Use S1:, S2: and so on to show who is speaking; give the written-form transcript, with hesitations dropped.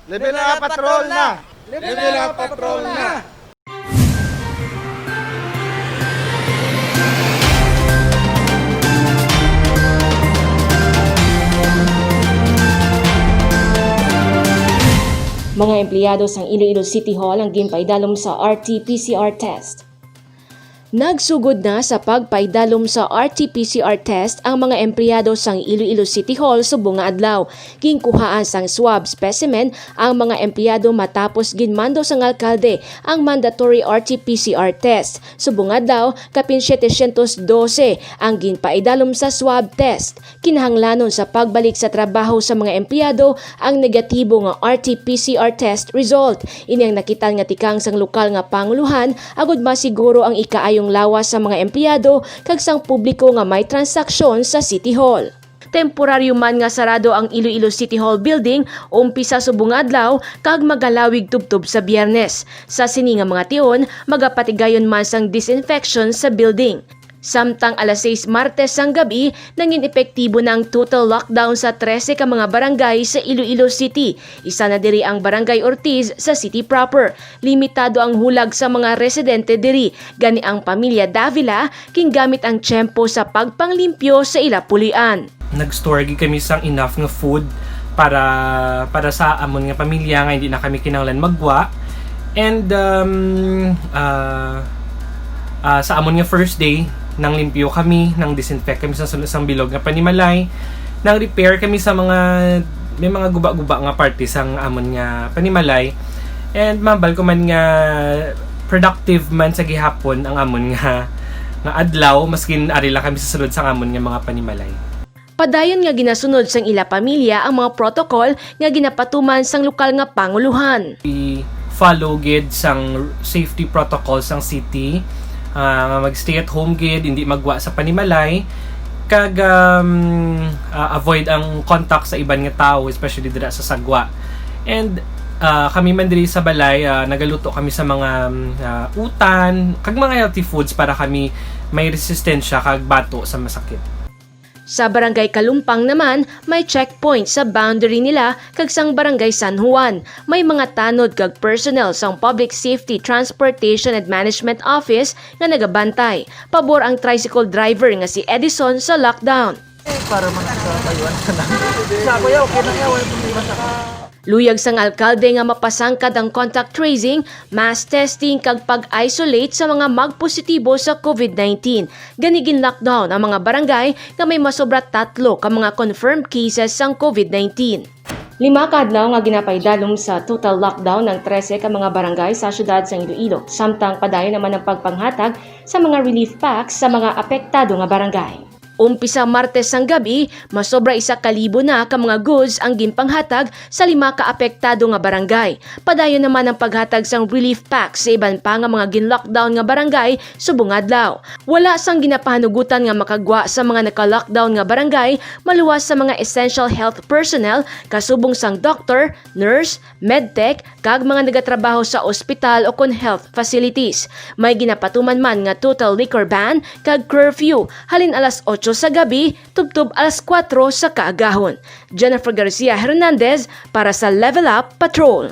S1: Level up patrol na!
S2: Level up patrol na!
S3: Mga empleyado sa Iloilo City Hall ang ginpaidalom sa RT-PCR test. Nagsugod na sa pagpaidalom sa RT-PCR test ang mga empleyado sa Iloilo City Hall subong nga adlaw. Ginkuhaan sang swab specimen ang mga empleyado matapos ginmando sang alkalde ang mandatory RT-PCR test. Subong adlaw kapin 712 ang ginpaidalom sa swab test. Kinahanglanon sa pagbalik sa trabaho sa mga empleyado ang negatibo nga RT-PCR test result. Ini ang nakitan nga tikang sang lokal nga panguluhan agud masiguro ang ikaayong lawas sa mga empleyado kag sang publiko nga may transaksyon sa City Hall. Temporaryo man nga sarado ang Iloilo City Hall building umpisa subong adlaw kag magalawig tubtob sa Biyernes. Sa sini nga mga tion, magapatigayon man sang disinfection sa building. Samtang alas 6 Martes sang gabi, nangin epektibo na ang total lockdown sa 13 ka mga barangay sa Iloilo City. Isa na diri ang Barangay Ortiz sa city proper. Limitado ang hulag sa mga residente diri. Gani ang pamilya Davila gamit ang tiyempo sa pagpanglimpyo sa ila pulian.
S4: Nag-store kami sang enough nga food para sa amon nga pamilya nga hindi na kami kinahanglan magwa. And sa amon nga first day nang limpyo kami, nang disinfect kami sa sang bilog nga panimalay, nang repair kami sa may mga guba-guba nga parte sang amon nga panimalay. And mabal ko man nga productive man sa gihapon ang amon nga adlaw maskin ari lang kami sa sulod sang amon nga mga panimalay.
S3: Padayon nga ginasunod sang ila pamilya ang mga protocol nga ginapatuman sang lokal nga panguluhan.
S4: We follow gid sang safety protocol sang city. Mag-stay at home gid, hindi magwa sa panimalay, kag avoid ang contact sa iban nga tao, especially dira sa sagwa. And kami man diri sa balay, nagaluto kami sa mga utan, kag mga healthy foods para kami may resistensya kag bato sa masakit.
S3: Sa Barangay Kalumpang naman, may checkpoint sa boundary nila kag sang Barangay San Juan. May mga tanod kag personnel sang Public Safety Transportation and Management Office nga nagabantay. Pabor ang tricycle driver nga si Edison sa lockdown.
S1: Para mga kayuan sa lang. Sa kuya, okay na nga, wala problema sa
S3: Luyag sang alkalde nga mapasangkad ang contact tracing, mass testing kag pag-isolate sa mga magpositibo sa COVID-19. Ganigin lockdown ang mga barangay nga may masobra 3 ka mga confirmed cases sang COVID-19. 5 ka adlaw nga ginapaidalom sa total lockdown ng 13 ka mga barangay sa syudad sang Iloilo. Samtang padayon naman ang pagpanghatag sa mga relief packs sa mga apektado nga barangay. Umpisa Martes sang gabi, masobra 1,000 na ka mga goods ang ginpanghatag sa 5 ka apektado nga barangay. Padayon naman ang paghatag sang relief packs sa iban pa nga mga gin-lockdown nga barangay subong adlaw. Wala sang ginapahanugutan nga makagwa sa mga naka-lockdown nga barangay maluwas sa mga essential health personnel kasubong sang doctor, nurse, medtech kag mga nagatrabaho sa ospital o kon health facilities. May ginapatuman man nga total liquor ban kag curfew halin alas 8 sa gabi, tubtob alas 4 sa kaagahon. Jennifer Garcia Hernandez para sa Level Up Patrol.